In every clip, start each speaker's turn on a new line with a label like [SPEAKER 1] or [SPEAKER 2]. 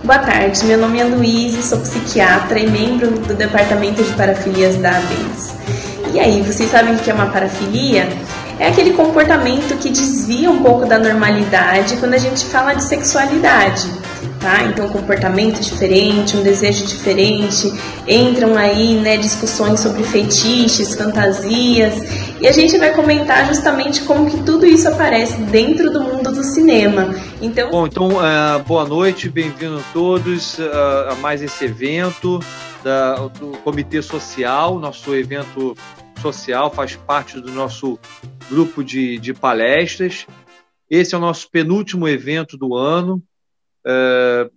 [SPEAKER 1] Boa tarde, meu nome é Luíse, sou psiquiatra e membro do Departamento de Parafilias da ABENS. E aí, vocês sabem o que é uma parafilia? É aquele comportamento que desvia um pouco da normalidade quando a gente fala de sexualidade, tá? Então, comportamento diferente, um desejo diferente, entram aí, discussões sobre fetiches, fantasias, e a gente vai comentar justamente como que tudo isso aparece dentro do mundo do cinema. Então,
[SPEAKER 2] boa noite, bem-vindos todos a mais esse evento do Comitê Social. Nosso evento social faz parte do nosso grupo de palestras. Esse é o nosso penúltimo evento do ano.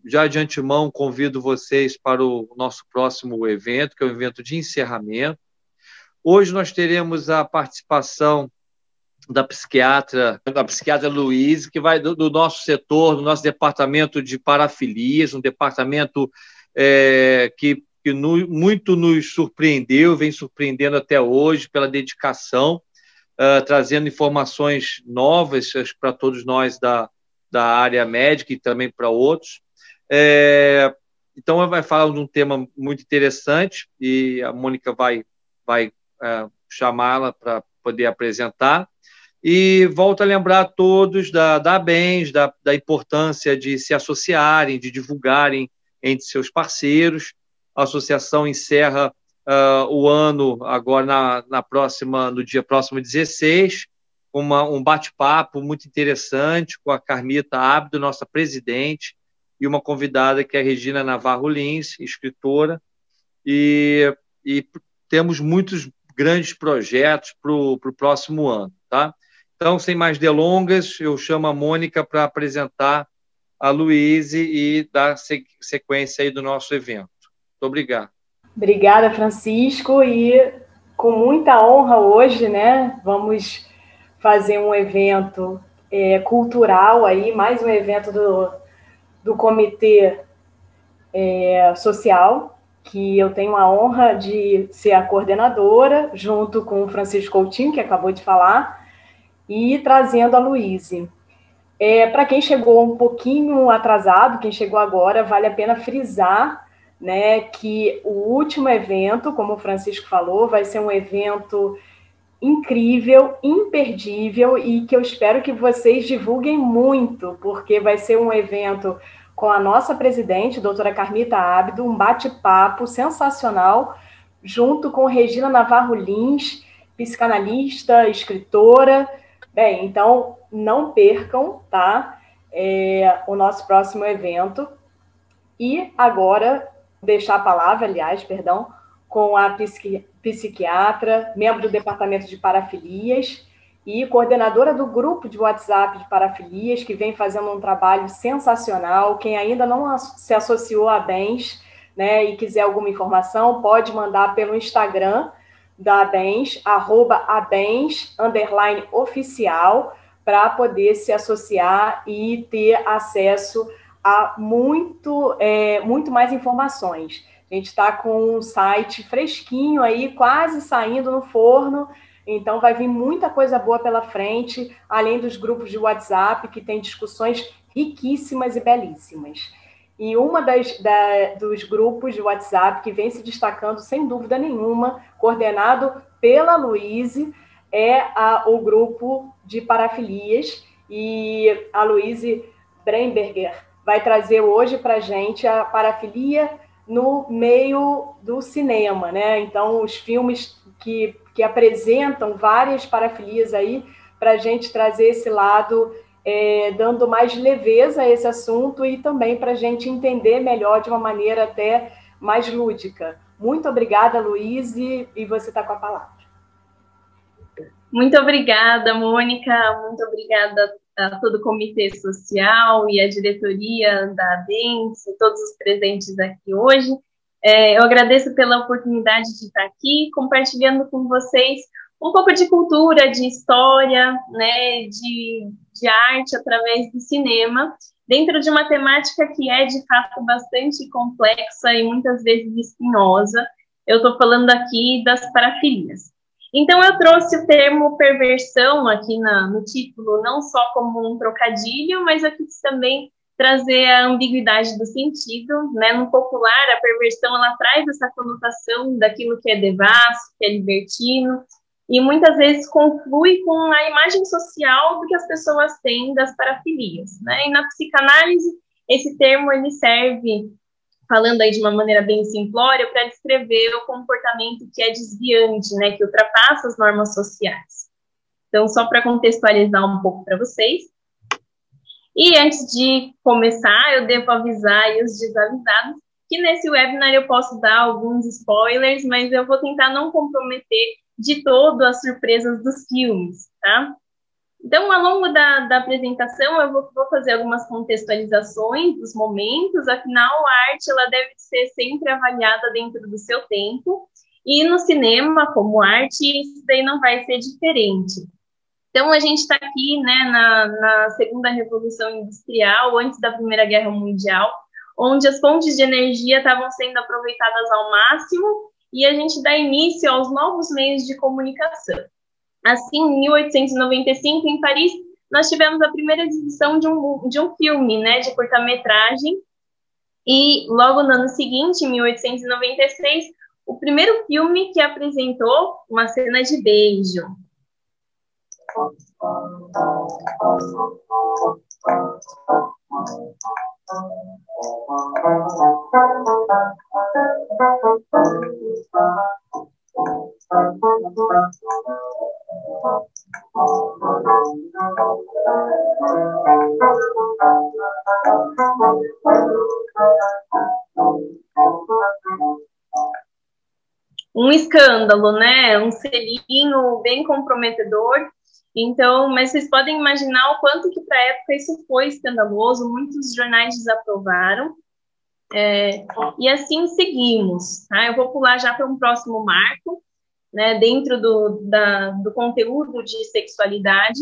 [SPEAKER 2] Já de antemão convido vocês para o nosso próximo evento, que é o evento de encerramento. Hoje nós teremos a participação da psiquiatra Luíse, que vai do nosso setor, do nosso departamento de parafilias, um departamento que muito nos surpreendeu, vem surpreendendo até hoje pela dedicação, trazendo informações novas para todos nós da área médica e também para outros. Então, ela vai falar de um tema muito interessante e a Mônica vai chamá-la para poder apresentar. E volto a lembrar a todos da ABENS, da importância de se associarem, de divulgarem entre seus parceiros. A associação encerra o ano agora no dia próximo 16, um bate-papo muito interessante com a Carmita Abdo, nossa presidente, e uma convidada que é a Regina Navarro Lins, escritora, e temos muitos grandes projetos para o próximo ano, tá? Então, sem mais delongas, eu chamo a Mônica para apresentar a Luíse e dar sequência aí do nosso evento. Muito obrigado.
[SPEAKER 3] Obrigada, Francisco, e com muita honra hoje, vamos fazer um evento cultural aí, mais um evento do Comitê Social, que eu tenho a honra de ser a coordenadora, junto com o Francisco Coutinho, que acabou de falar, e trazendo a Luíse. Para quem chegou um pouquinho atrasado, quem chegou agora, vale a pena frisar, que o último evento, como o Francisco falou, vai ser um evento incrível, imperdível, e que eu espero que vocês divulguem muito, porque vai ser um evento com a nossa presidente, doutora Carmita Abdo, um bate-papo sensacional, junto com Regina Navarro Lins, psicanalista, escritora. Bem, então não percam, tá? O nosso próximo evento. E agora, deixar a palavra, com a psiquiatra, membro do Departamento de Parafilias e coordenadora do grupo de WhatsApp de Parafilias, que vem fazendo um trabalho sensacional. Quem ainda não se associou à ABENS, e quiser alguma informação, pode mandar pelo Instagram da ABENS, @ABENS_oficial, para poder se associar e ter acesso a muito mais informações. A gente está com um site fresquinho aí, quase saindo no forno, então vai vir muita coisa boa pela frente, além dos grupos de WhatsApp, que tem discussões riquíssimas e belíssimas. E uma dos grupos de WhatsApp que vem se destacando, sem dúvida nenhuma, coordenado pela Luíse, o grupo de parafilias, e a Luíse Bremberger vai trazer hoje para a gente a parafilia no meio do cinema, Então, os filmes que apresentam várias parafilias aí, para a gente trazer esse lado, dando mais leveza a esse assunto e também para a gente entender melhor de uma maneira até mais lúdica. Muito obrigada, Luíse, e você está com a palavra.
[SPEAKER 1] Muito obrigada, Mônica, muito obrigada a todo o Comitê Social e a diretoria da ABENS e todos os presentes aqui hoje. Eu agradeço pela oportunidade de estar aqui compartilhando com vocês um pouco de cultura, de história, de arte através do cinema, dentro de uma temática que é, de fato, bastante complexa e muitas vezes espinhosa. Eu estou falando aqui das parafilias. Então, eu trouxe o termo perversão aqui no título, não só como um trocadilho, mas aqui também trazer a ambiguidade do sentido, né? No popular, a perversão, ela traz essa conotação daquilo que é devasso, que é libertino, e muitas vezes conflui com a imagem social do que as pessoas têm das parafilias, né? E na psicanálise, esse termo, ele serve, falando aí de uma maneira bem simplória, para descrever o comportamento que é desviante, né? Que ultrapassa as normas sociais. Então, só para contextualizar um pouco para vocês. E antes de começar, eu devo avisar aí os desavisados que nesse webinar eu posso dar alguns spoilers, mas eu vou tentar não comprometer de todo as surpresas dos filmes, tá? Então, ao longo da apresentação, eu vou fazer algumas contextualizações dos momentos, afinal, a arte ela deve ser sempre avaliada dentro do seu tempo, e no cinema, como arte, isso daí não vai ser diferente. Então, a gente está aqui, né, na Segunda Revolução Industrial, antes da Primeira Guerra Mundial, onde as fontes de energia estavam sendo aproveitadas ao máximo e a gente dá início aos novos meios de comunicação. Assim, em 1895, em Paris, nós tivemos a primeira exibição de um filme, né, de curta-metragem, e logo no ano seguinte, em 1896, o primeiro filme que apresentou uma cena de beijo. Um escândalo, né? Um selinho bem comprometedor. Então, mas vocês podem imaginar o quanto que para a época isso foi escandaloso, muitos jornais desaprovaram, e assim seguimos. Tá? Eu vou pular já para um próximo marco, né, dentro do conteúdo de sexualidade.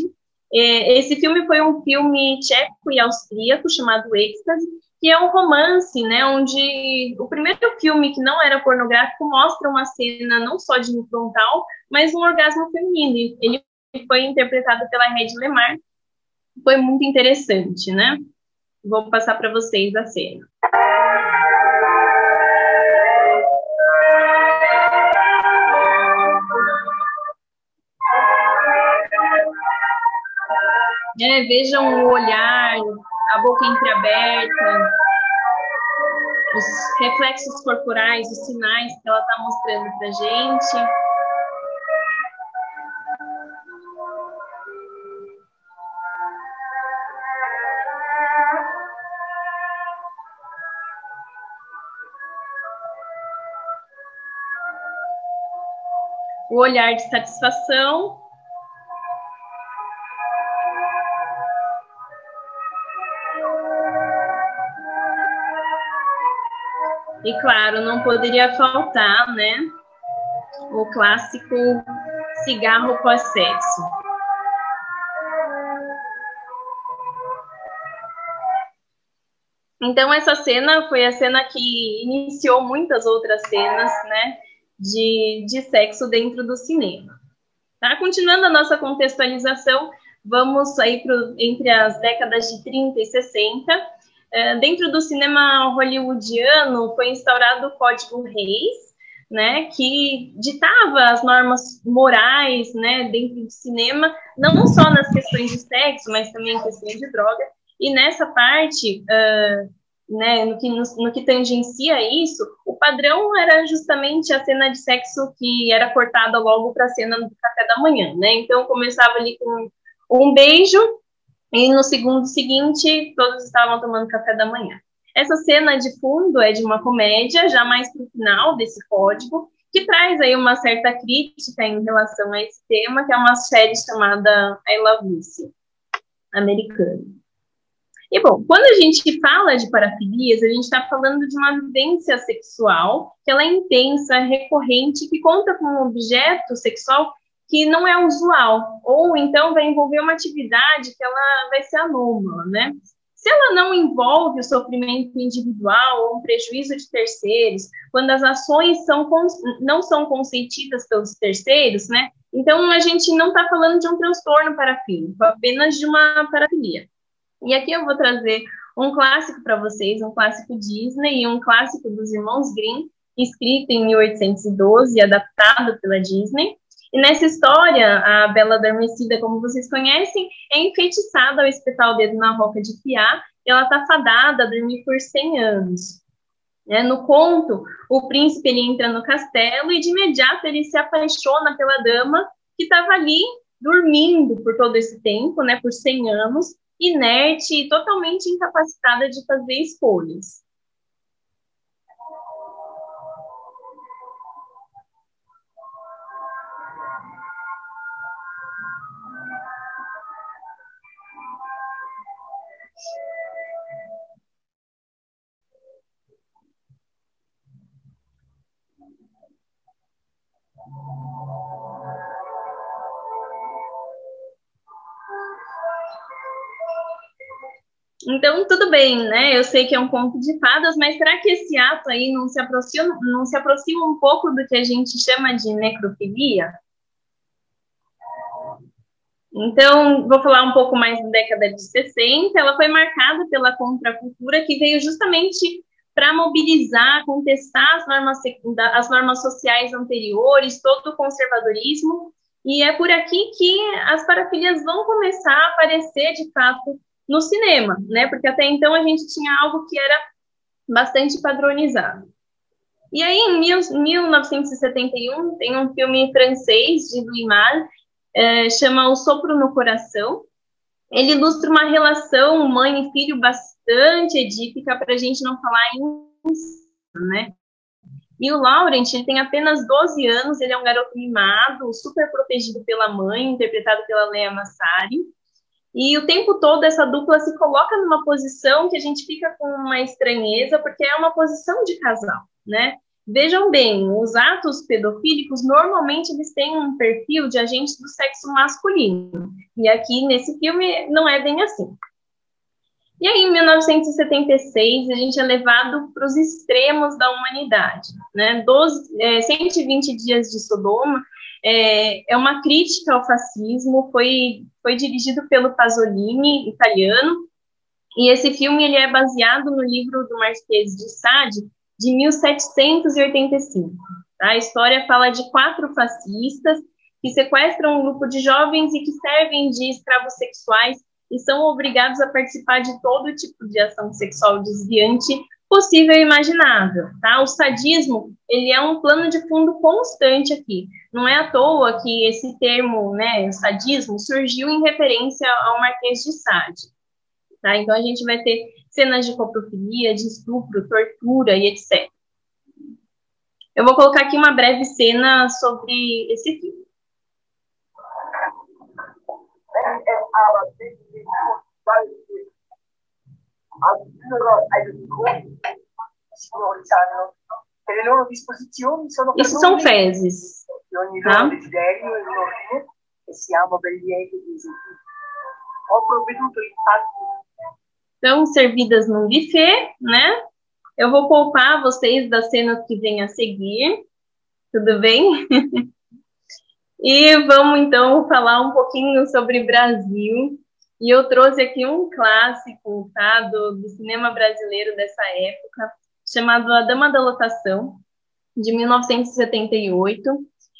[SPEAKER 1] Esse filme foi um filme tcheco e austríaco chamado Êxtase, que é um romance, né, onde o primeiro filme que não era pornográfico mostra uma cena não só de um frontal, mas um orgasmo feminino. Ele foi interpretado pela Hedy Lamarr. Foi muito interessante, né? Vou passar para vocês a cena. Vejam o olhar, a boca entreaberta, os reflexos corporais, os sinais que ela está mostrando para a gente. O olhar de satisfação. E, claro, não poderia faltar, né, o clássico cigarro pós-sexo. Então, essa cena foi a cena que iniciou muitas outras cenas, né, de sexo dentro do cinema. Tá? Continuando a nossa contextualização, vamos aí entre as décadas de 30 e 60. Dentro do cinema hollywoodiano foi instaurado o Código Reis, né, que ditava as normas morais, né, dentro do cinema, não só nas questões de sexo, mas também em questões de droga. E nessa parte, né, no que tangencia isso, o padrão era justamente a cena de sexo que era cortada logo para a cena do café da manhã, né? Então começava ali com um beijo e no segundo seguinte todos estavam tomando café da manhã. Essa cena de fundo é de uma comédia, já mais para o final desse código, que traz aí uma certa crítica em relação a esse tema, que é uma série chamada I Love Lucy, americana. E, bom, quando a gente fala de parafilias, a gente está falando de uma vivência sexual que ela é intensa, recorrente, que conta com um objeto sexual que não é usual, ou então vai envolver uma atividade que ela vai ser anômala, né? Se ela não envolve o sofrimento individual ou um prejuízo de terceiros, quando as ações não são consentidas pelos terceiros, né? Então, a gente não está falando de um transtorno parafílico, apenas de uma parafilia. E aqui eu vou trazer um clássico para vocês, um clássico Disney e um clássico dos irmãos Grimm, escrito em 1812 e adaptado pela Disney. E nessa história, a Bela Adormecida, como vocês conhecem, é enfeitiçada ao espetar o dedo na roca de Fiá, e ela está fadada a dormir por 100 anos. No conto, o príncipe ele entra no castelo e de imediato ele se apaixona pela dama que estava ali dormindo por todo esse tempo, né, por 100 anos, inerte e totalmente incapacitada de fazer escolhas. Então, tudo bem, né? Eu sei que é um conto de fadas, mas será que esse ato aí não se aproxima um pouco do que a gente chama de necrofilia? Então, vou falar um pouco mais da década de 60. Ela foi marcada pela contracultura que veio justamente para mobilizar, contestar as normas sociais anteriores, todo o conservadorismo, e é por aqui que as parafilias vão começar a aparecer, de fato, no cinema, né? Porque até então a gente tinha algo que era bastante padronizado. E aí, em 1971, tem um filme francês de Louis Malle, chama O Sopro no Coração. Ele ilustra uma relação mãe e filho bastante edípica, para a gente não falar em, né? E o Laurent, ele tem apenas 12 anos, ele é um garoto mimado, super protegido pela mãe, interpretado pela Lea Massari. E o tempo todo essa dupla se coloca numa posição que a gente fica com uma estranheza, porque é uma posição de casal, né? Vejam bem, os atos pedofílicos, normalmente eles têm um perfil de agentes do sexo masculino. E aqui, nesse filme, não é bem assim. E aí, em 1976, a gente é levado para os extremos da humanidade, né? 120 dias de Sodoma é uma crítica ao fascismo, foi dirigido pelo Pasolini, italiano, e esse filme ele é baseado no livro do Marquês de Sade, de 1785. Tá? A história fala de 4 fascistas que sequestram um grupo de jovens e que servem de escravos sexuais e são obrigados a participar de todo tipo de ação sexual desviante possível e imaginável, tá? O sadismo, ele é um plano de fundo constante aqui. Não é à toa que esse termo, né, sadismo, surgiu em referência ao Marquês de Sade, tá? Então, a gente vai ter cenas de coprofilia, de estupro, tortura e etc. Eu vou colocar aqui uma breve cena sobre esse filme. Isso são fezes, tá? Então, servidas num buffet, né? Eu vou poupar vocês das cenas que vêm a seguir, tudo bem? E vamos, então, falar um pouquinho sobre Brasil. E eu trouxe aqui um clássico, tá, do cinema brasileiro dessa época, chamado A Dama da Lotação, de 1978.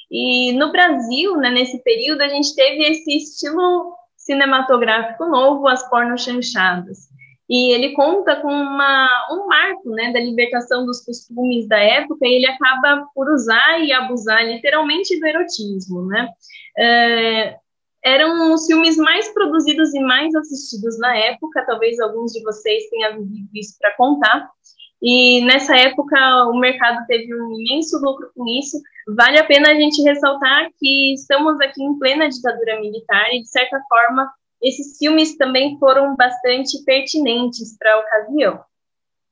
[SPEAKER 1] E no Brasil, né, nesse período, a gente teve esse estilo cinematográfico novo, as pornochanchadas. E ele conta com um marco, né, da libertação dos costumes da época, e ele acaba por usar e abusar literalmente do erotismo, né? Eram os filmes mais produzidos e mais assistidos na época, talvez alguns de vocês tenham vivido isso para contar, e nessa época o mercado teve um imenso lucro com isso. Vale a pena a gente ressaltar que estamos aqui em plena ditadura militar e, de certa forma, esses filmes também foram bastante pertinentes para a ocasião.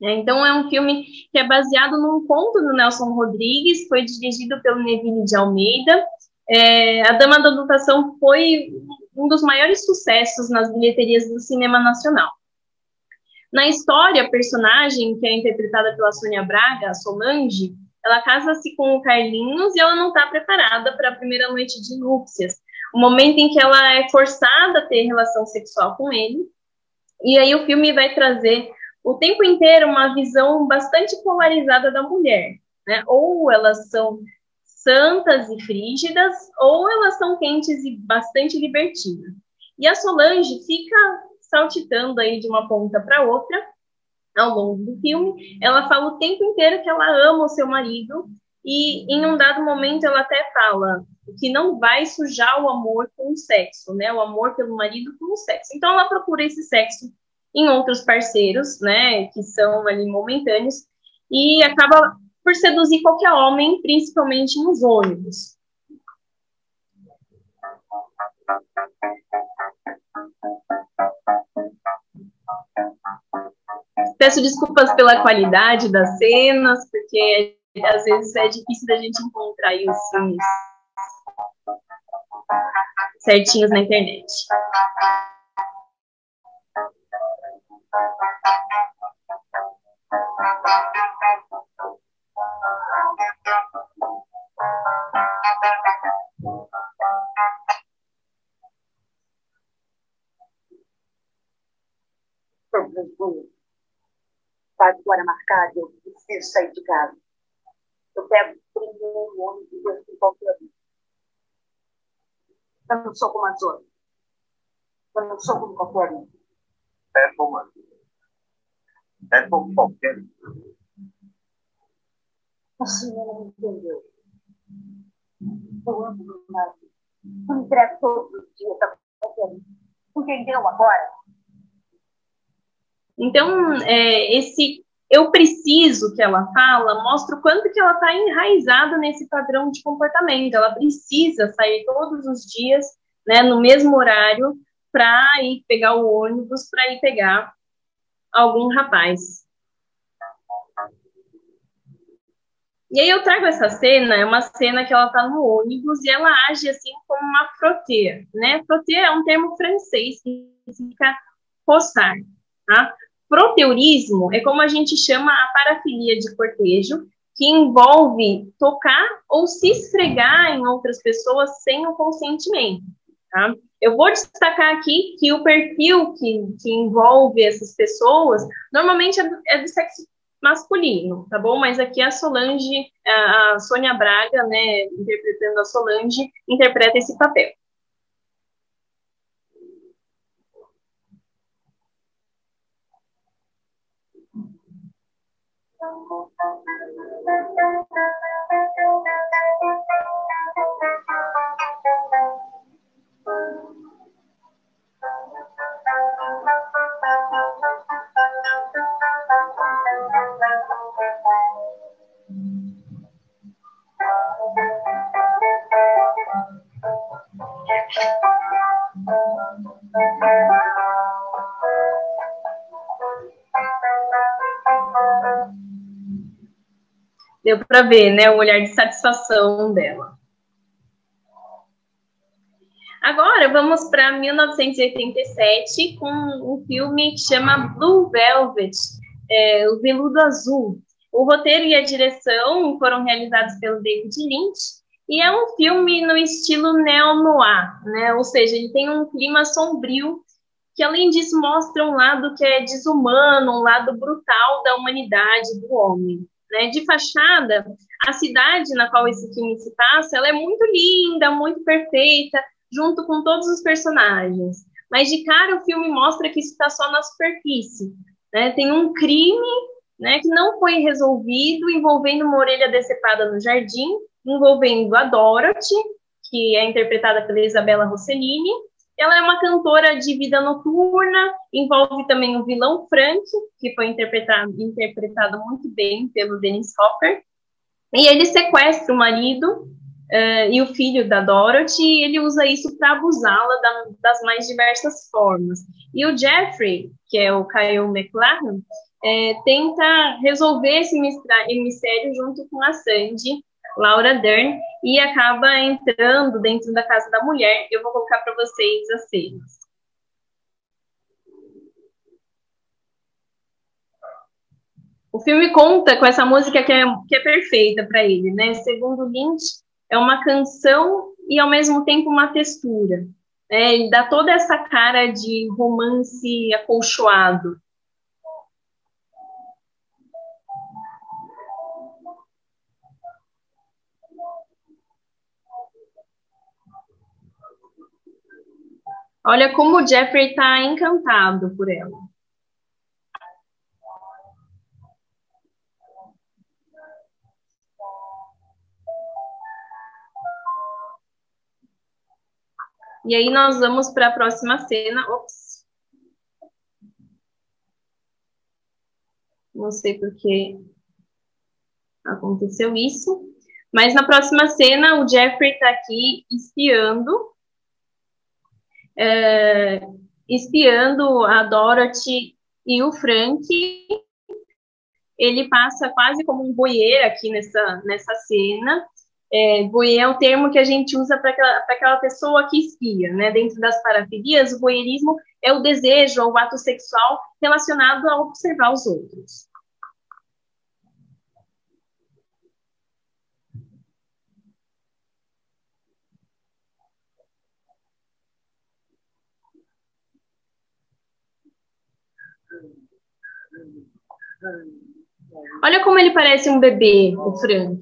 [SPEAKER 1] Então, é um filme que é baseado num conto do Nelson Rodrigues, foi dirigido pelo Neville de Almeida. A Dama da Lotação foi um dos maiores sucessos nas bilheterias do cinema nacional. Na história, a personagem, que é interpretada pela Sônia Braga, a Solange, ela casa-se com o Carlinhos e ela não está preparada para a primeira noite de núpcias, o momento em que ela é forçada a ter relação sexual com ele, E aí o filme vai trazer o tempo inteiro uma visão bastante polarizada da mulher, né? Ou elas são santas e frígidas, ou elas são quentes e bastante libertinas. E a Solange fica saltitando aí de uma ponta para outra ao longo do filme. Ela fala o tempo inteiro que ela ama o seu marido, e em um dado momento ela até fala que não vai sujar o amor com o sexo, né? O amor pelo marido com o sexo. Então ela procura esse sexo em outros parceiros, né? Que são ali momentâneos, e acaba por seduzir qualquer homem, principalmente nos ônibus. Peço desculpas pela qualidade das cenas, porque às vezes é difícil da gente encontrar aí os filmes certinhos na internet.
[SPEAKER 4] Faz hora marcada, eu preciso sair de casa. Eu pego o primeiro ônibus e eu fico qualquer um. Eu não sou como as outras. Eu não sou como qualquer um.
[SPEAKER 5] É como qualquer um.
[SPEAKER 4] A senhora não entendeu. Eu amo meu marido. Eu me entrego todos os dias a qualquer um. Entendeu agora?
[SPEAKER 1] Então, esse eu preciso que ela fala mostra o quanto que ela está enraizada nesse padrão de comportamento. Ela precisa sair todos os dias, né, no mesmo horário, para ir pegar o ônibus, para ir pegar algum rapaz. E aí eu trago essa cena, é uma cena que ela está no ônibus e ela age assim como uma frotteuse, né? Frotteuse é um termo francês que significa roçar, tá? Froteurismo é como a gente chama a parafilia de cortejo, que envolve tocar ou se esfregar em outras pessoas sem o consentimento, tá? Eu vou destacar aqui que o perfil que envolve essas pessoas normalmente é do sexo masculino, tá bom? Mas aqui a Solange, a Sônia Braga, né, interpretando a Solange, interpreta esse papel. Deu para ver, né, o olhar de satisfação dela. Agora, vamos para 1987, com um filme que chama Blue Velvet, o Veludo Azul. O roteiro e a direção foram realizados pelo David Lynch, e é um filme no estilo neo-noir, né? Ou seja, ele tem um clima sombrio, que além disso mostra um lado que é desumano, um lado brutal da humanidade, do homem. Né? De fachada, a cidade na qual esse filme se passa, ela é muito linda, muito perfeita, junto com todos os personagens. Mas de cara o filme mostra que isso está só na superfície. Né? Tem um crime, né, que não foi resolvido, envolvendo uma orelha decepada no jardim, envolvendo a Dorothy, que é interpretada pela Isabella Rossellini. Ela é uma cantora de vida noturna, envolve também o vilão Frank, que foi interpretado muito bem pelo Dennis Hopper, e ele sequestra o marido e o filho da Dorothy, e ele usa isso para abusá-la das mais diversas formas. E o Jeffrey, que é o Kyle MacLachlan, tenta resolver esse mistério junto com a Sandy, Laura Dern, e acaba entrando dentro da casa da mulher. Eu vou colocar para vocês as cenas. O filme conta com essa música que é perfeita para ele, né? Segundo Lynch, é uma canção e, ao mesmo tempo, uma textura. Ele dá toda essa cara de romance acolchoado. Olha como o Jeffrey está encantado por ela. E aí nós vamos para a próxima cena. Ops. Não sei por que aconteceu isso. Mas na próxima cena, o Jeffrey está aqui espiando a Dorothy e o Frank. Ele passa quase como um voyeur aqui nessa cena. Voyeur é o termo que a gente usa para aquela pessoa que espia, né? Dentro das parafilias, o voyeurismo é o desejo ou o ato sexual relacionado a observar os outros. Olha como ele parece um bebê, o Frank.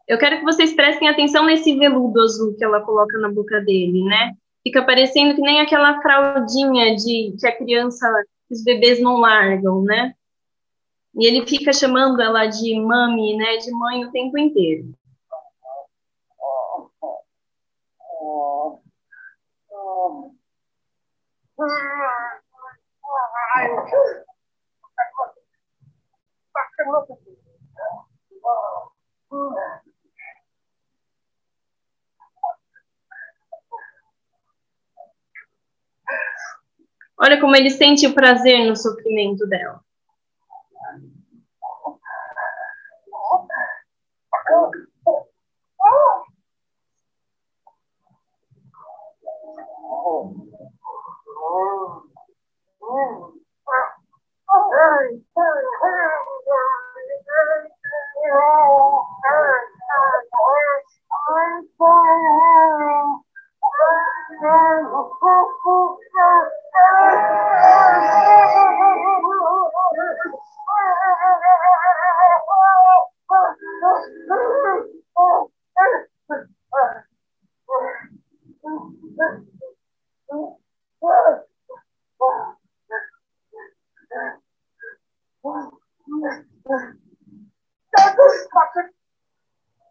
[SPEAKER 1] Eu quero que vocês prestem atenção nesse veludo azul que ela coloca na boca dele, né? Fica parecendo que nem aquela fraldinha que a criança, os bebês não largam, né? E ele fica chamando ela de mami, né? De mãe o tempo inteiro. Olha como ele sente o prazer no sofrimento dela.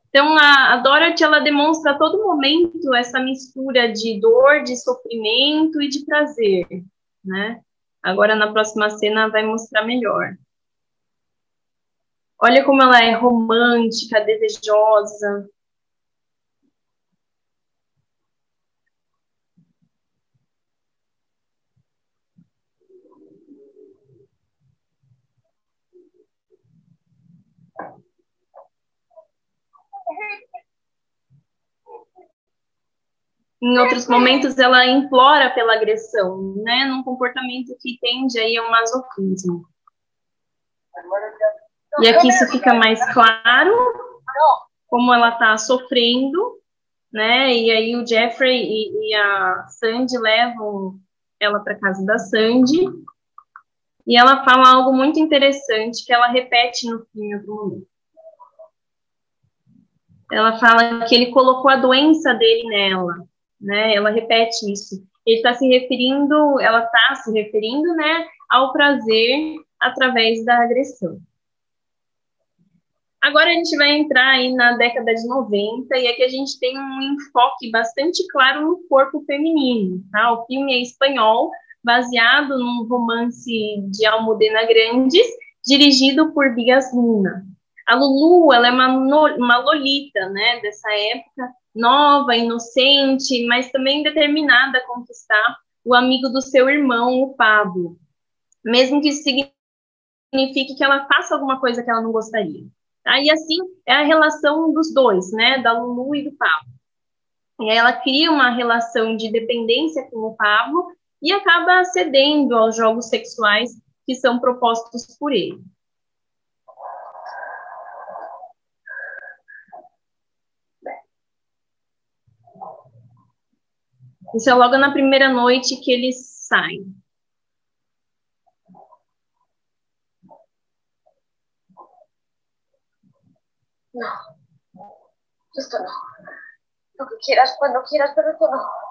[SPEAKER 1] Então, a Dorothy, ela demonstra a todo momento essa mistura de dor, de sofrimento e de prazer, né? Agora, na próxima cena, vai mostrar melhor. Olha como ela é romântica, desejosa. Em outros momentos, ela implora pela agressão, né? Num comportamento que tende aí ao masoquismo. E aqui isso fica mais claro, como ela está sofrendo, né? E aí o Jeffrey e a Sandy levam ela para casa da Sandy. E ela fala algo muito interessante que ela repete no fim em outro momento. Ela fala que ele colocou a doença dele nela, né? Ela repete isso. Ela está se referindo, né, ao prazer através da agressão. Agora a gente vai entrar aí na década de 90 e aqui a gente tem um enfoque bastante claro no corpo feminino, tá? O filme é espanhol, baseado num romance de Almudena Grandes, dirigido por Bigas Luna. A Lulu, ela é uma lolita, né, dessa época, nova, inocente, mas também determinada a conquistar o amigo do seu irmão, o Pablo, mesmo que isso signifique que ela faça alguma coisa que ela não gostaria. Tá? E assim é a relação dos dois, né, da Lulu e do Pablo. E aí ela cria uma relação de dependência com o Pablo e acaba cedendo aos jogos sexuais que são propostos por ele. Isso é logo na primeira noite que eles saem.
[SPEAKER 4] No, esto no. Lo que quieras, cuando quieras, pero esto no.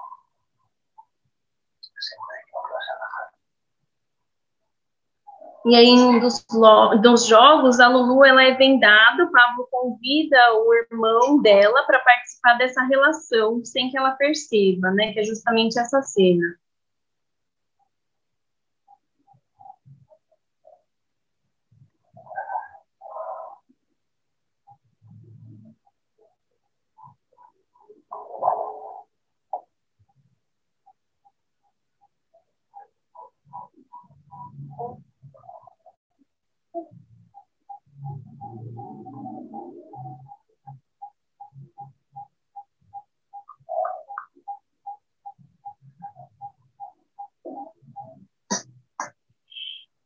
[SPEAKER 1] E aí, dos jogos, a Lulu ela é vendada, o Pablo convida o irmão dela para participar dessa relação, sem que ela perceba, né? Que é justamente essa cena.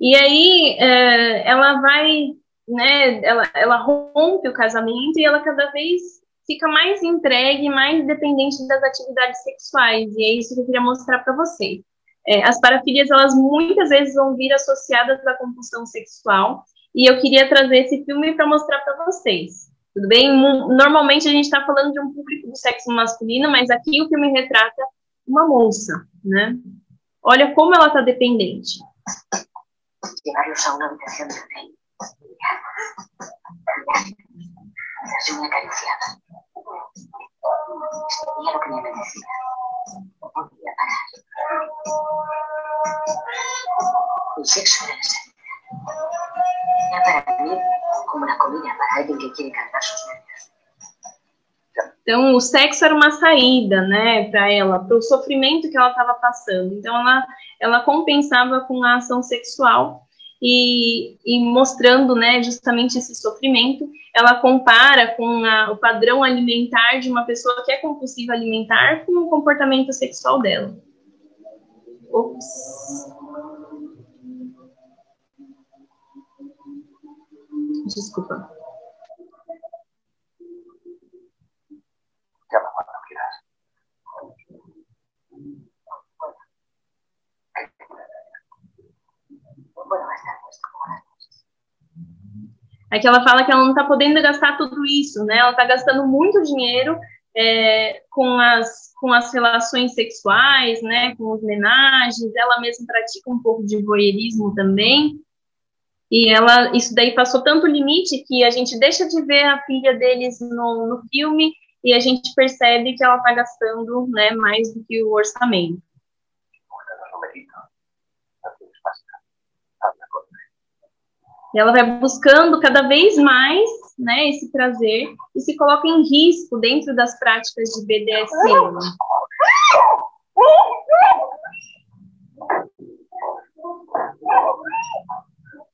[SPEAKER 1] E aí, ela vai, né, ela rompe o casamento e ela cada vez fica mais entregue, mais dependente das atividades sexuais, e é isso que eu queria mostrar para vocês. As parafilias, elas muitas vezes vão vir associadas à compulsão sexual, e eu queria trazer esse filme para mostrar para vocês. Tudo bem? Normalmente a gente está falando de um público do sexo masculino, mas aqui o filme retrata uma moça, né? Olha como ela está dependente.
[SPEAKER 4] Llevarlos a una habitación de hotel. Hacerse una acariciada. Sería lo que me apetecía. No podía parar. El sexo era la salida. Era para mí como la comida para alguien que quiere cargar sus nervios.
[SPEAKER 1] Então, o sexo era uma saída, né, para ela, para o sofrimento que ela estava passando. Então, ela compensava com a ação sexual e mostrando, né, justamente esse sofrimento. Ela compara com o padrão alimentar de uma pessoa que é compulsiva alimentar com o comportamento sexual dela. Ops. Desculpa.
[SPEAKER 5] Llama cuando quieras.
[SPEAKER 4] Bueno, va a estar puesto como las cosas.
[SPEAKER 1] Aqui ela fala que ela não está podendo gastar tudo isso, né? Ela está gastando muito dinheiro com as relações sexuais, né? Com os homenagens. Ela mesma pratica um pouco de voyeurismo também. E isso daí passou tanto limite que a gente deixa de ver a filha deles no filme e a gente percebe que ela está gastando, né, mais do que o orçamento. E ela vai buscando cada vez mais, né, esse prazer e se coloca em risco dentro das práticas de BDSM.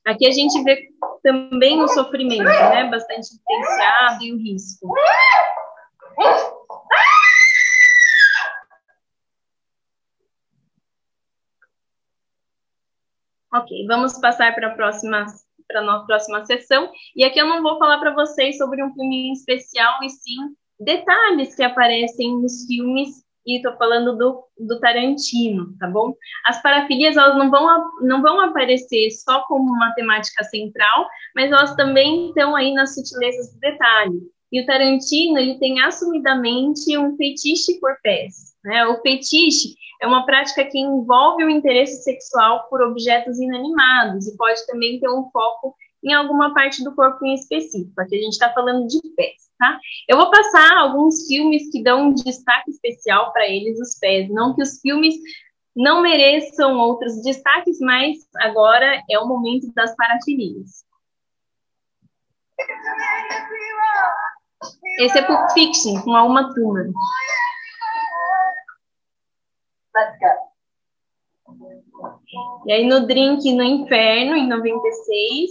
[SPEAKER 1] Aqui a gente vê também o sofrimento, né, bastante diferenciado e o risco. Ok, vamos passar para a nossa próxima sessão. E aqui eu não vou falar para vocês sobre um filme especial, e sim detalhes que aparecem nos filmes, e estou falando do Tarantino, tá bom? As parafilias, elas não vão aparecer só como uma temática central, mas elas também estão aí nas sutilezas do detalhe. E o Tarantino, ele tem assumidamente um fetiche por pés, né? O fetiche é uma prática que envolve o interesse sexual por objetos inanimados e pode também ter um foco em alguma parte do corpo em específico. Aqui a gente está falando de pés, tá? Eu vou passar alguns filmes que dão um destaque especial para eles, os pés. Não que os filmes não mereçam outros destaques, mas agora é o momento das parafilias. Esse é Pulp Fiction, com a Uma Thurman. E aí no Drink no Inferno, em 96,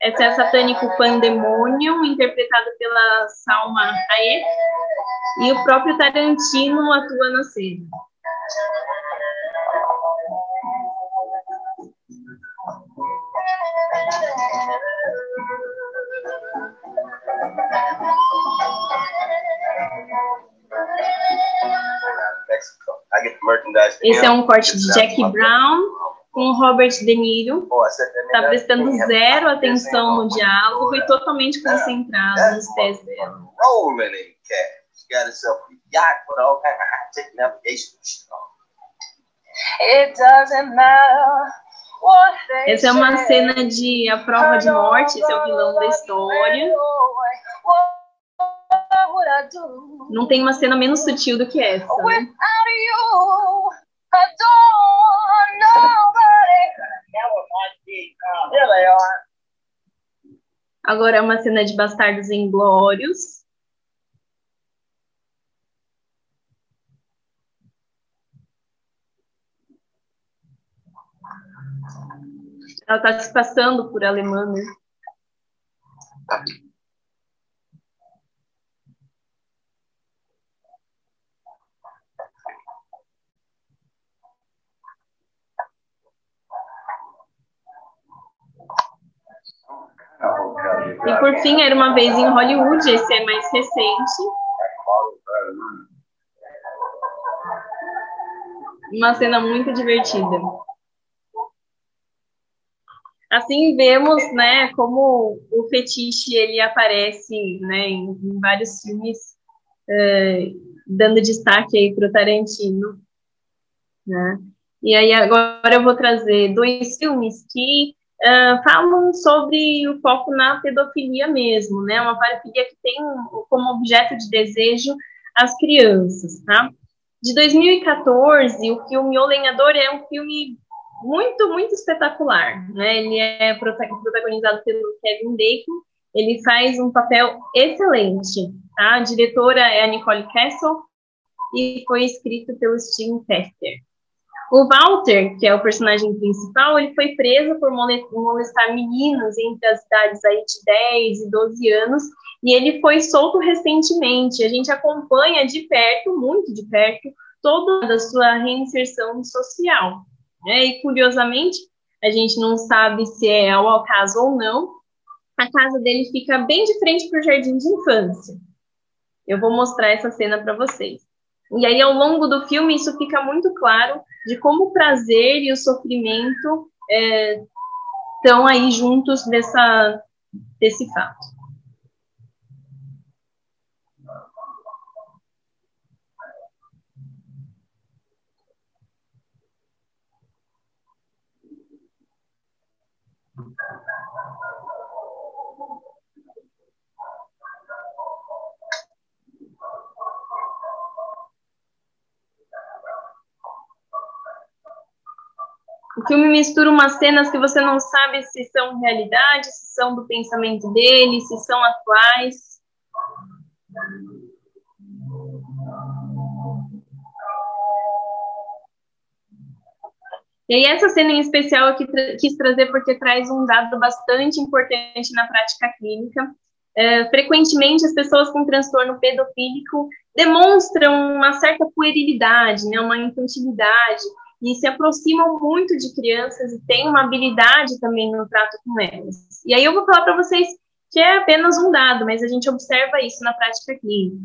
[SPEAKER 1] essa é Satânico Pandemonium, interpretado pela Salma Hayek, e o próprio Tarantino atua na cena.
[SPEAKER 5] Mexico. I get
[SPEAKER 1] Esse é um corte de Jackie Brown com Robert De Niro. Está prestando zero atenção no diálogo e totalmente concentrado nos pés dela. Essa é uma cena de A Prova de Morte, esse é o vilão da história. Não tem uma cena menos sutil do que essa, né? Agora é uma cena de Bastardos Inglórios. Ela está se passando por alemã, né? E por fim, Era Uma Vez em Hollywood, esse é mais recente. Uma cena muito divertida. Assim vemos, né, como o fetiche ele aparece, né, em vários filmes, dando destaque aí para o Tarantino, né? E aí agora eu vou trazer dois filmes que falam sobre o foco na pedofilia mesmo, né? Uma parafilia que tem como objeto de desejo as crianças, tá? De 2014, o filme O Lenhador é um filme muito, muito espetacular, né? Ele é protagonizado pelo Kevin Bacon, ele faz um papel excelente, tá? A diretora é a Nicole Castle e foi escrito pelo Steven Pester. O Walter, que é o personagem principal, ele foi preso por molestar meninos entre as idades aí de 10 e 12 anos, e ele foi solto recentemente. A gente acompanha de perto, muito de perto, toda a sua reinserção social. E, curiosamente, a gente não sabe se é ao acaso ou não, a casa dele fica bem de frente para o jardim de infância. Eu vou mostrar essa cena para vocês. E aí, ao longo do filme, isso fica muito claro de como o prazer e o sofrimento estão aí juntos desse fato. O filme mistura umas cenas que você não sabe se são realidade, se são do pensamento dele, se são atuais. E aí essa cena em especial eu quis trazer porque traz um dado bastante importante na prática clínica. Frequentemente as pessoas com transtorno pedofílico demonstram uma certa puerilidade, né, uma infantilidade, e se aproximam muito de crianças e têm uma habilidade também no trato com elas. E aí eu vou falar para vocês que é apenas um dado, mas a gente observa isso na prática clínica.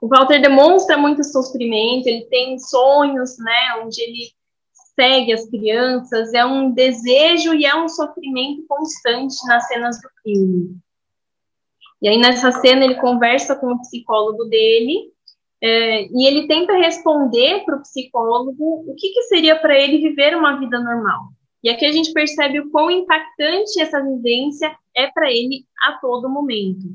[SPEAKER 1] O Walter demonstra muito sofrimento, ele tem sonhos, né, onde ele segue as crianças, é um desejo e é um sofrimento constante nas cenas do filme. E aí nessa cena ele conversa com o psicólogo dele, e ele tenta responder para o psicólogo o que seria para ele viver uma vida normal. E aqui a gente percebe o quão impactante essa vivência é para ele a todo momento.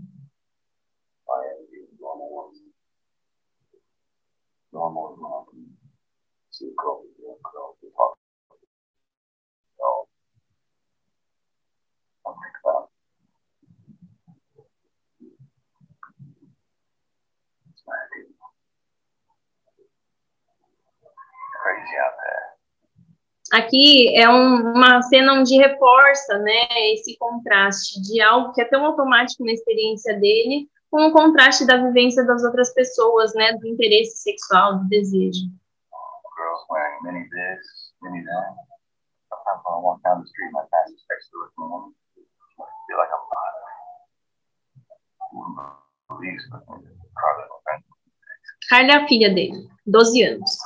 [SPEAKER 1] Aqui é uma cena onde reforça, né, esse contraste de algo que é tão automático na experiência dele, com o contraste da vivência das outras pessoas, né, do interesse sexual, do desejo.
[SPEAKER 5] girls wearing mini this, mini that. Sometimes when I walk down the street, my pastor starts to look at me. I feel like I'm police, but Carla,
[SPEAKER 1] Carla é a filha dele, 12 anos.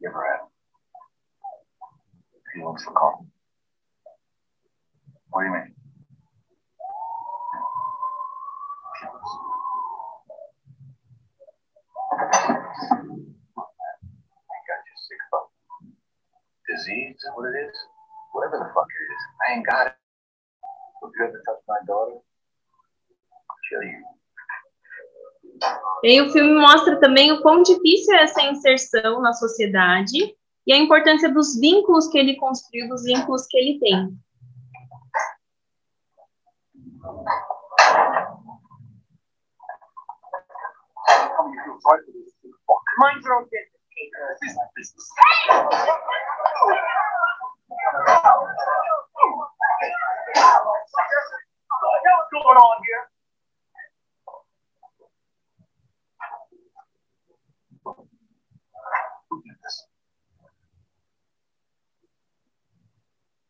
[SPEAKER 5] You ever had feelings for coffee? What do you mean? I got you sick of disease, is what it is? Whatever the fuck it is. I ain't got it. If you ever touch my daughter, I'll kill you.
[SPEAKER 1] E aí o filme mostra também o quão difícil é essa inserção na sociedade e a importância dos vínculos que ele construiu, dos vínculos que ele tem.
[SPEAKER 4] Mind your own business. What's going on here?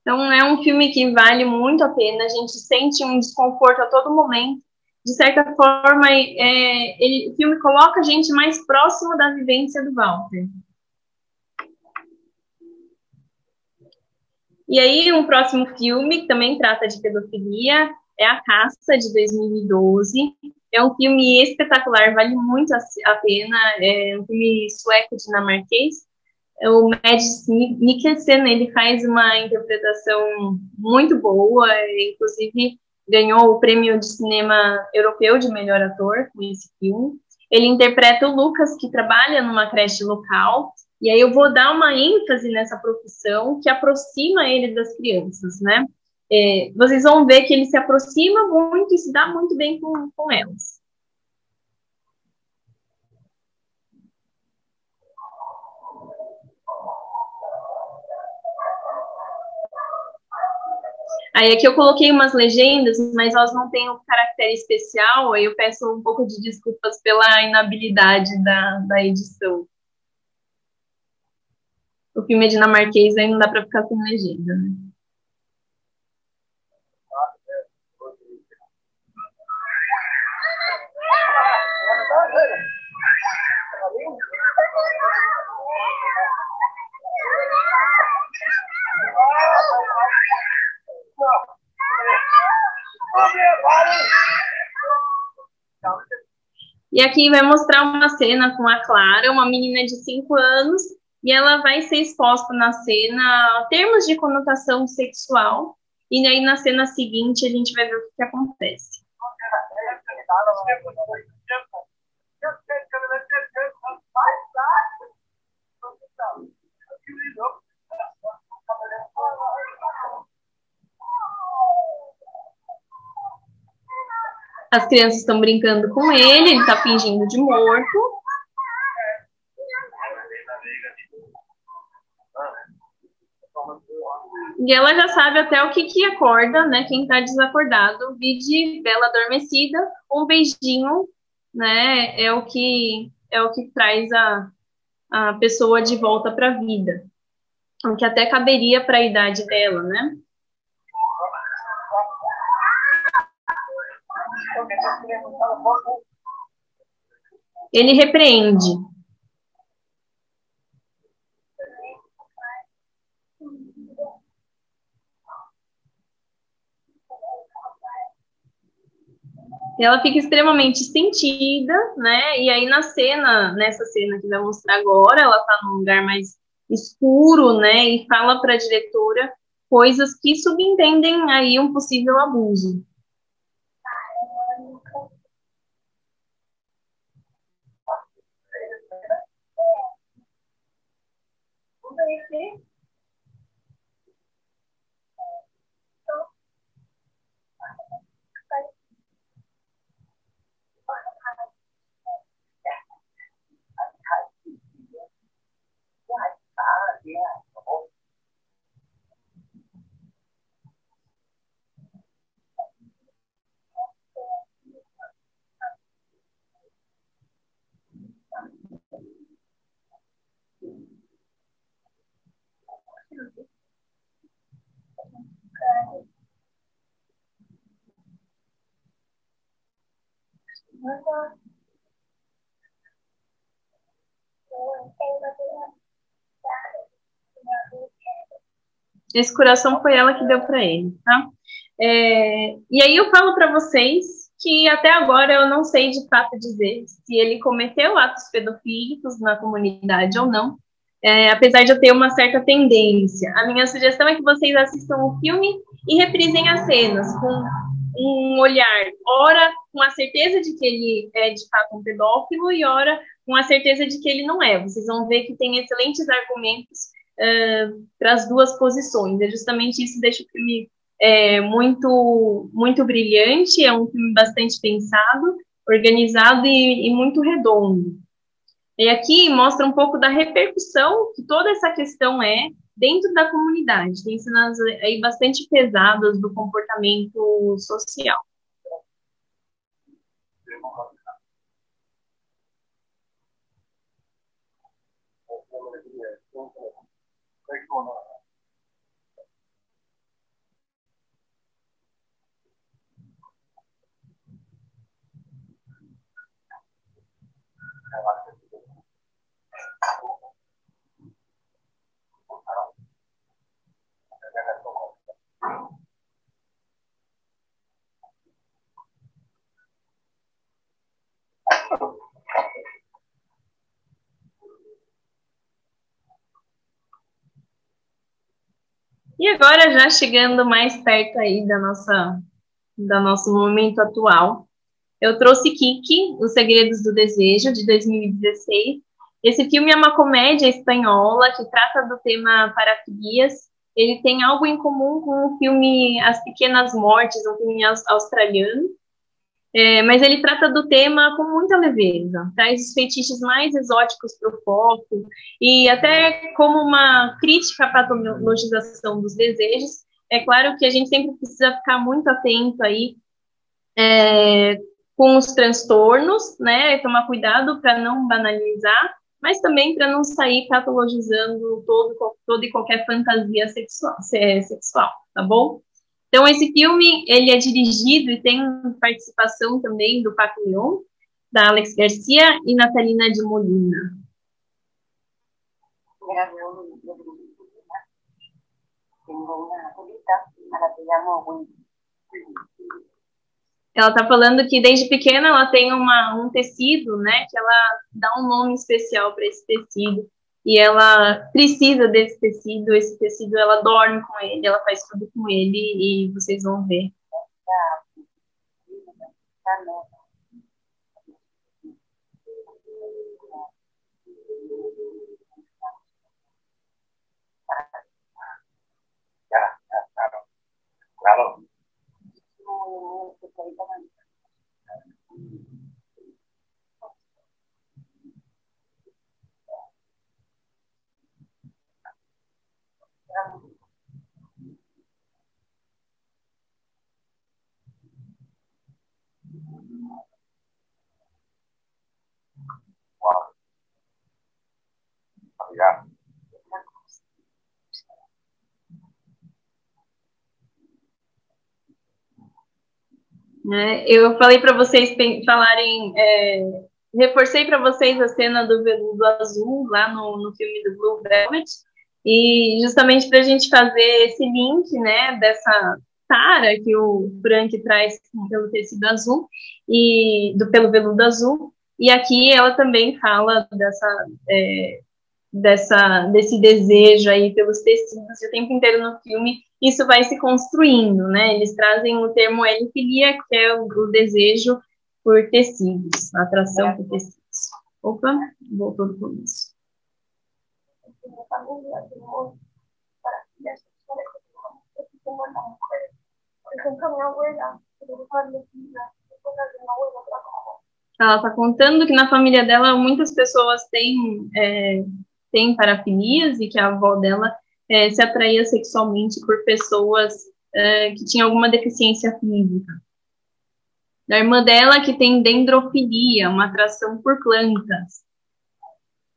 [SPEAKER 1] Então, é um filme que vale muito a pena, a gente sente um desconforto a todo momento. De certa forma, o filme coloca a gente mais próximo da vivência do Walter. E aí, um próximo filme, que também trata de pedofilia, é A Caça, de 2012. É um filme espetacular, vale muito a pena. É um filme sueco-dinamarquês. O Mads Mikkelsen, ele faz uma interpretação muito boa, inclusive ganhou o prêmio de cinema europeu de melhor ator com esse filme. Ele interpreta o Lucas, que trabalha numa creche local, e aí eu vou dar uma ênfase nessa profissão que aproxima ele das crianças, né? Vocês vão ver que ele se aproxima muito e se dá muito bem com elas. Aí aqui eu coloquei umas legendas, mas elas não têm um caractere especial, aí eu peço um pouco de desculpas pela inabilidade da edição. O filme é dinamarquês, aí não dá para ficar sem legenda, né? E aqui vai mostrar uma cena com a Clara, uma menina de 5 anos, e ela vai ser exposta na cena a termos de conotação sexual, e aí na cena seguinte a gente vai ver o que acontece. As crianças estão brincando com ele está fingindo de morto. E ela já sabe até o que acorda, né? Quem está desacordado, vide Bela adormecida, um beijinho, né? É o que traz a pessoa de volta para a vida. O que até caberia para a idade dela, né? Ele repreende. Ela fica extremamente sentida, né? E aí nessa cena que vai mostrar agora, ela tá num lugar mais escuro, né? E fala para a diretora coisas que subentendem aí um possível abuso. Esse coração foi ela que deu para ele, tá? E aí eu falo para vocês que até agora eu não sei de fato dizer se ele cometeu atos pedofílicos na comunidade ou não, apesar de eu ter uma certa tendência. A minha sugestão é que vocês assistam o filme e reprisem as cenas com um olhar, ora com a certeza de que ele é de fato um pedófilo e ora com a certeza de que ele não é. Vocês vão ver que tem excelentes argumentos para as duas posições. É justamente isso que deixa o filme muito, muito brilhante, é um filme bastante pensado, organizado e muito redondo. E aqui mostra um pouco da repercussão que toda essa questão dentro da comunidade. Tem cenas aí bastante pesadas do comportamento social. E agora, já chegando mais perto aí do nosso momento atual, eu trouxe Kiki, Os Segredos do Desejo, de 2016. Esse filme é uma comédia espanhola que trata do tema parafilias. Ele tem algo em comum com o filme As Pequenas Mortes, um filme australiano. Mas ele trata do tema com muita leveza, traz os fetiches mais exóticos para o foco, e até como uma crítica à patologização dos desejos. É claro que a gente sempre precisa ficar muito atento aí com os transtornos, né, tomar cuidado para não banalizar, mas também para não sair patologizando toda e qualquer fantasia sexual, tá bom? Então, esse filme, ele é dirigido e tem participação também do Paco León, da Alex Garcia e Natalina de Molina. Ela está falando que desde pequena ela tem um tecido, né, que ela dá um nome especial para esse tecido, e ela precisa desse tecido, esse tecido ela dorme com ele, ela faz tudo com ele, e vocês vão ver.
[SPEAKER 5] Claro. Obrigado.
[SPEAKER 1] Eu falei para vocês falarem, reforcei para vocês a cena do veludo azul lá no filme do Blue Velvet, e justamente para a gente fazer esse link, né, dessa tara que o Frank traz pelo tecido azul e pelo veludo azul, e aqui ela também fala desse desejo aí pelos tecidos, e o tempo inteiro no filme isso vai se construindo, né? Eles trazem o termo helifilia, que é o desejo por tecidos, a atração por tecidos. Opa, voltou do começo. Ela está contando que na família dela muitas pessoas têm parafilias e que a avó dela se atraía sexualmente por pessoas que tinham alguma deficiência física. Da irmã dela que tem dendrofilia, uma atração por plantas,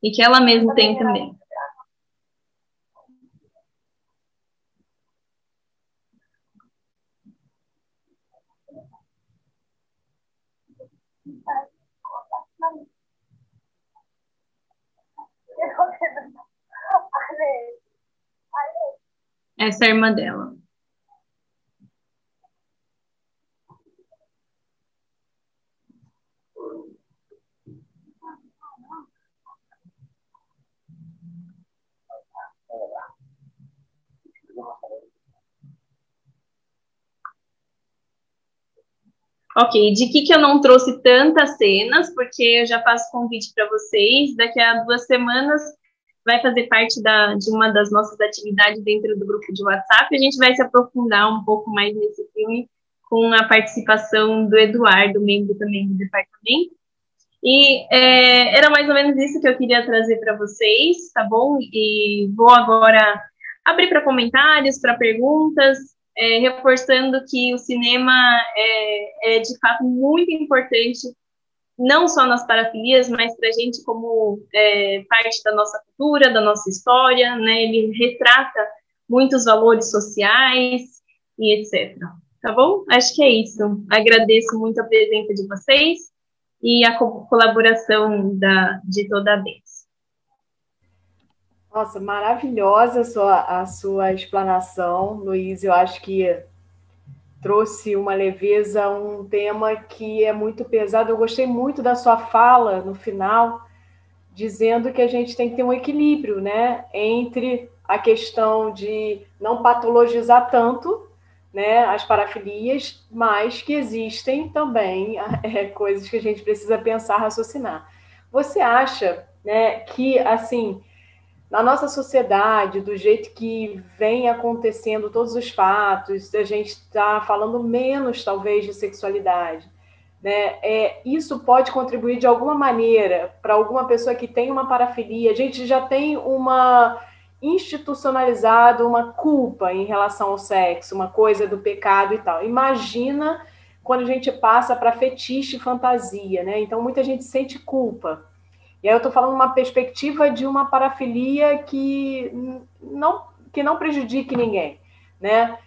[SPEAKER 1] e que ela mesma tem também. Essa é a irmã dela. Ok, de que eu não trouxe tantas cenas, porque eu já faço convite para vocês, daqui a 2 semanas vai fazer parte de uma das nossas atividades dentro do grupo de WhatsApp, a gente vai se aprofundar um pouco mais nesse filme, com a participação do Eduardo, membro também do departamento, e era mais ou menos isso que eu queria trazer para vocês, tá bom? E vou agora abrir para comentários, para perguntas, reforçando que o cinema é de fato muito importante, não só nas parafilias, mas para a gente como parte da nossa cultura, da nossa história, né? Ele retrata muitos valores sociais e etc. Tá bom? Acho que é isso. Agradeço muito a presença de vocês e a colaboração de toda a vez.
[SPEAKER 3] Nossa, maravilhosa a sua explanação, Luiz. Eu acho que trouxe uma leveza a um tema que é muito pesado. Eu gostei muito da sua fala no final, dizendo que a gente tem que ter um equilíbrio, né, entre a questão de não patologizar tanto, né, as parafilias, mas que existem também coisas que a gente precisa pensar, raciocinar. Você acha, né, que, assim, na nossa sociedade, do jeito que vem acontecendo todos os fatos, a gente está falando menos, talvez, de sexualidade, né? Isso pode contribuir de alguma maneira para alguma pessoa que tem uma parafilia. A gente já tem uma institucionalizada uma culpa em relação ao sexo, uma coisa do pecado e tal. Imagina quando a gente passa para fetiche e fantasia, né? Então, muita gente sente culpa. E aí eu estou falando uma perspectiva de uma parafilia que não prejudique ninguém, né?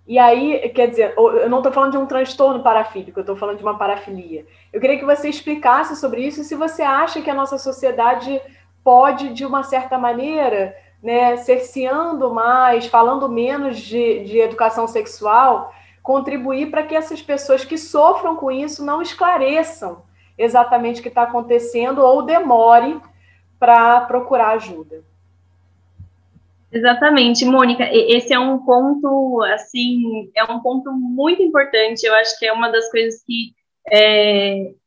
[SPEAKER 3] E aí, quer dizer, eu não estou falando de um transtorno parafílico, eu estou falando de uma parafilia. Eu queria que você explicasse sobre isso e se você acha que a nossa sociedade pode, de uma certa maneira, né, cerceando mais, falando menos de educação sexual, contribuir para que essas pessoas que sofram com isso não esclareçam exatamente o que está acontecendo ou demore para procurar ajuda.
[SPEAKER 1] Exatamente, Mônica, esse é um ponto, assim, é um ponto muito importante, eu acho que é uma das coisas que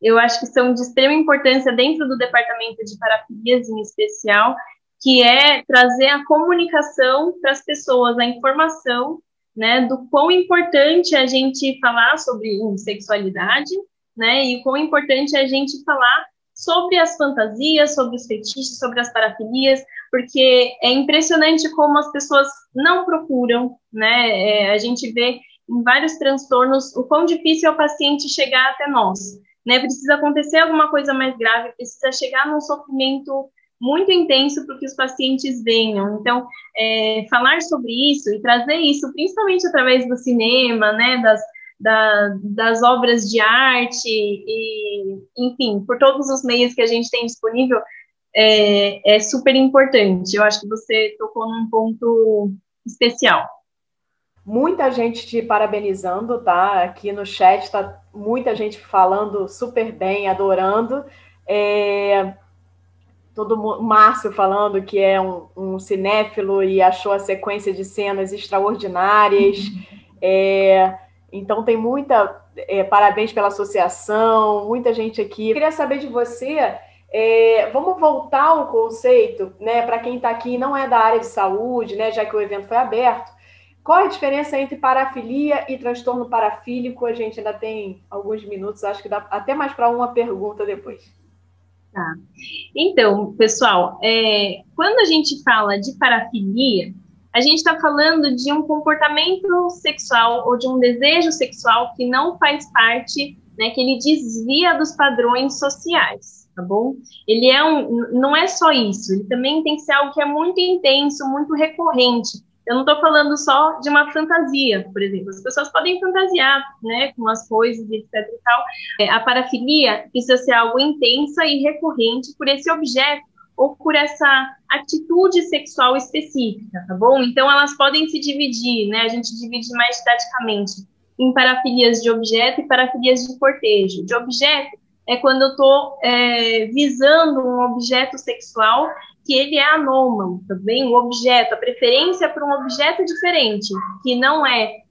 [SPEAKER 1] eu acho que são de extrema importância dentro do departamento de parafilias em especial, que é trazer a comunicação para as pessoas, a informação, né, do quão importante é a gente falar sobre sexualidade, né, e o quão importante é a gente falar sobre as fantasias, sobre os fetiches, sobre as parafilias, porque é impressionante como as pessoas não procuram, né, a gente vê em vários transtornos o quão difícil é o paciente chegar até nós, né, precisa acontecer alguma coisa mais grave, precisa chegar num sofrimento muito intenso para que os pacientes venham. Então, falar sobre isso e trazer isso, principalmente através do cinema, né, das obras de arte, e, enfim, por todos os meios que a gente tem disponível, é super importante. Eu acho que você tocou num ponto especial.
[SPEAKER 3] Muita gente te parabenizando, tá? Aqui no chat tá muita gente falando super bem, adorando. Márcio falando que é um cinéfilo e achou a sequência de cenas extraordinárias. Então tem parabéns pela associação, muita gente aqui. Eu queria saber de você, vamos voltar ao conceito, né? Para quem está aqui e não é da área de saúde, né? Já que o evento foi aberto, qual é a diferença entre parafilia e transtorno parafílico? A gente ainda tem alguns minutos, acho que dá até mais para uma pergunta depois.
[SPEAKER 1] Tá. Então, pessoal, quando a gente fala de parafilia, a gente está falando de um comportamento sexual ou de um desejo sexual que não faz parte, né, que ele desvia dos padrões sociais, tá bom? Ele não é só isso, ele também tem que ser algo que é muito intenso, muito recorrente, Eu não estou falando só de uma fantasia, por exemplo. As pessoas podem fantasiar, né, com as coisas, etc e tal. A parafilia precisa ser algo intensa e recorrente por esse objeto ou por essa atitude sexual específica, tá bom? Então, elas podem se dividir, né? A gente divide mais didaticamente em parafilias de objeto e parafilias de cortejo. De objeto é quando eu estou visando um objeto sexual que ele é anômalo, tá bem? O objeto, a preferência por um objeto diferente, que não é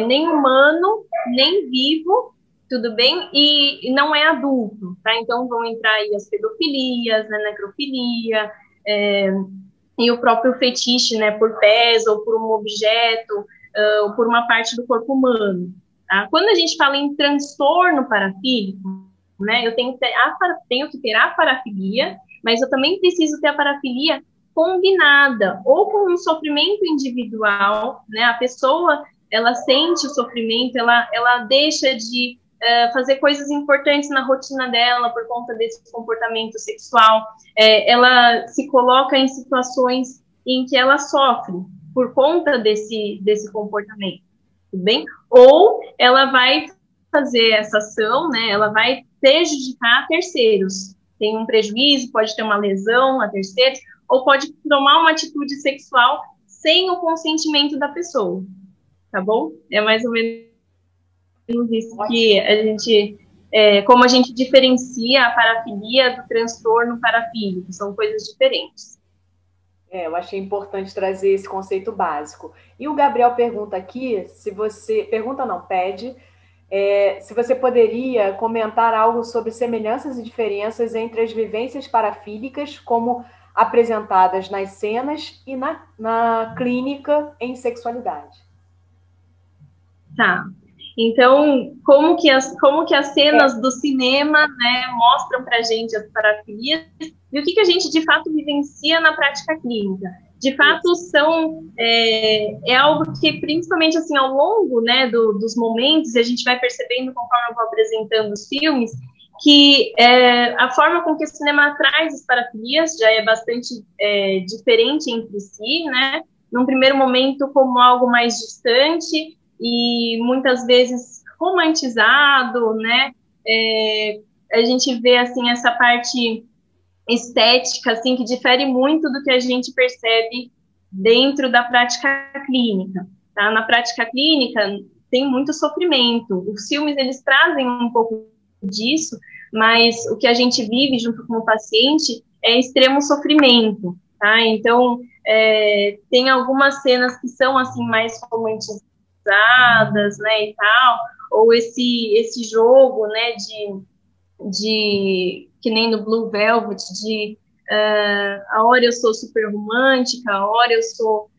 [SPEAKER 1] nem humano, nem vivo, tudo bem? E não é adulto, tá? Então vão entrar aí as pedofilias, a necrofilia, e o próprio fetiche, né, por pés ou por um objeto, ou por uma parte do corpo humano, tá? Quando a gente fala em transtorno parafílico, né, eu tenho que ter a parafilia, mas eu também preciso ter a parafilia combinada, ou com um sofrimento individual, né, a pessoa, ela sente o sofrimento, ela deixa de fazer coisas importantes na rotina dela por conta desse comportamento sexual, ela se coloca em situações em que ela sofre por conta desse comportamento, tudo bem? Ou ela vai fazer essa ação, né, ela vai prejudicar terceiros, tem um prejuízo, pode ter uma lesão a terceiros, ou pode tomar uma atitude sexual sem o consentimento da pessoa, tá bom? É mais ou menos isso que a gente, como a gente diferencia a parafilia do transtorno parafílico, são coisas diferentes.
[SPEAKER 3] Eu achei importante trazer esse conceito básico. E o Gabriel pergunta aqui, se você... Pergunta não, pede... se você poderia comentar algo sobre semelhanças e diferenças entre as vivências parafílicas, como apresentadas nas cenas e na clínica em sexualidade.
[SPEAKER 1] Tá. Então, como que as cenas do cinema, né, mostram para a gente as parafilias e o que a gente, de fato, vivencia na prática clínica. De fato, é algo que, principalmente, assim, ao longo, né, dos momentos, e a gente vai percebendo, conforme eu vou apresentando os filmes, que a forma com que o cinema traz as parafilias já é bastante diferente entre si, né? Num primeiro momento, como algo mais distante, e muitas vezes romantizado, né? A gente vê assim essa parte estética assim que difere muito do que a gente percebe dentro da prática clínica, tá? Na prática clínica tem muito sofrimento. Os filmes eles trazem um pouco disso, mas o que a gente vive junto com o paciente é extremo sofrimento, tá? Então tem algumas cenas que são assim mais romantizadas, né, e tal, ou esse jogo, né, de que nem no Blue Velvet, de a hora eu sou super romântica, a hora eu sou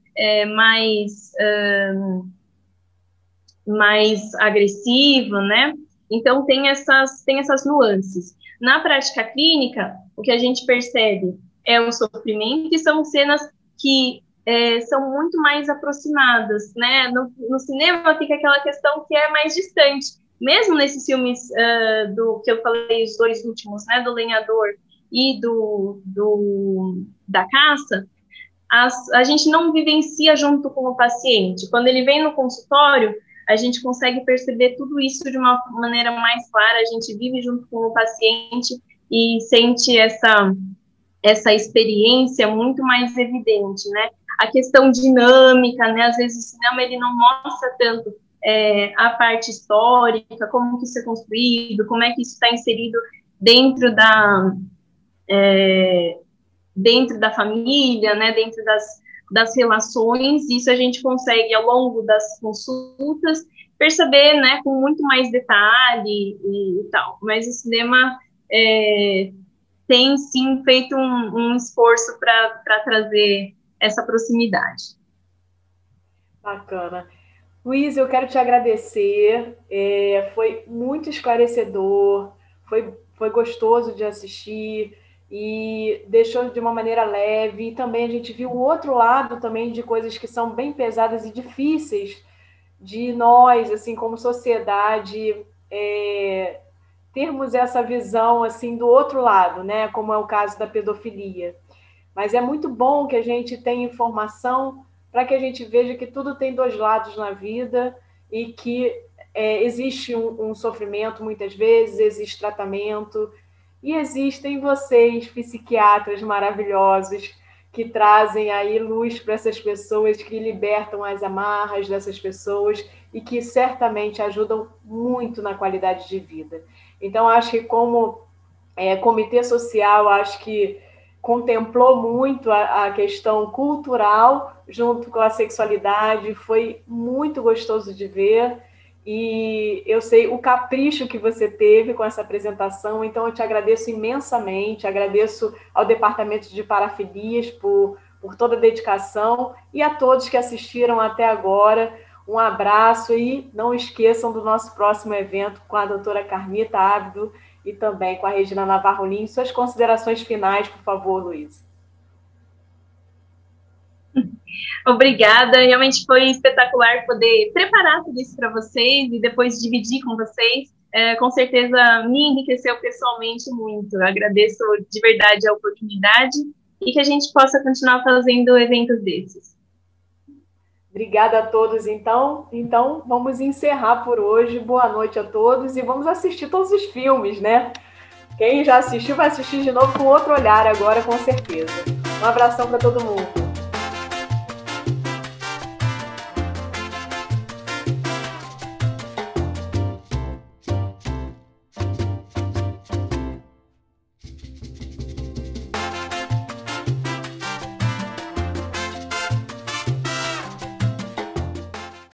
[SPEAKER 1] mais agressiva, né? Então tem essas nuances. Na prática clínica, o que a gente percebe é o sofrimento e são cenas que são muito mais aproximadas, né? No cinema fica aquela questão que é mais distante. Mesmo nesses filmes do que eu falei, os dois últimos, né? Do Lenhador e da Caça, a gente não vivencia junto com o paciente. Quando ele vem no consultório, a gente consegue perceber tudo isso de uma maneira mais clara, a gente vive junto com o paciente e sente essa experiência muito mais evidente, né? A questão dinâmica, né? Às vezes o cinema ele não mostra tanto a parte histórica, como que isso é construído, como é que isso está inserido dentro da família, né? Dentro das relações. Isso a gente consegue ao longo das consultas perceber, né? Com muito mais detalhe e tal. Mas o cinema tem sim feito um esforço para trazer essa proximidade.
[SPEAKER 3] Bacana. Luiz, eu quero te agradecer, foi muito esclarecedor, foi gostoso de assistir e deixou de uma maneira leve, e também a gente viu o outro lado também de coisas que são bem pesadas e difíceis de nós, assim, como sociedade, termos essa visão assim do outro lado, né? Como é o caso da pedofilia. Mas é muito bom que a gente tenha informação para que a gente veja que tudo tem dois lados na vida e que existe um sofrimento muitas vezes, existe tratamento, e existem vocês, psiquiatras maravilhosos, que trazem aí luz para essas pessoas, que libertam as amarras dessas pessoas e que certamente ajudam muito na qualidade de vida. Então, acho que como comitê social, acho que contemplou muito a questão cultural junto com a sexualidade, foi muito gostoso de ver. E eu sei o capricho que você teve com essa apresentação, então eu te agradeço imensamente, agradeço ao Departamento de Parafilias por toda a dedicação e a todos que assistiram até agora. Um abraço e não esqueçam do nosso próximo evento com a doutora Carmita Ábido e também com a Regina Navarro Lins. Suas considerações finais, por favor, Luísa.
[SPEAKER 1] Obrigada, realmente foi espetacular poder preparar tudo isso para vocês e depois dividir com vocês. Com certeza me enriqueceu pessoalmente muito. Eu agradeço de verdade a oportunidade e que a gente possa continuar fazendo eventos desses.
[SPEAKER 3] Obrigada a todos, então. Então, vamos encerrar por hoje. Boa noite a todos e vamos assistir todos os filmes, né? Quem já assistiu vai assistir de novo com outro olhar agora, com certeza. Um abração para todo mundo.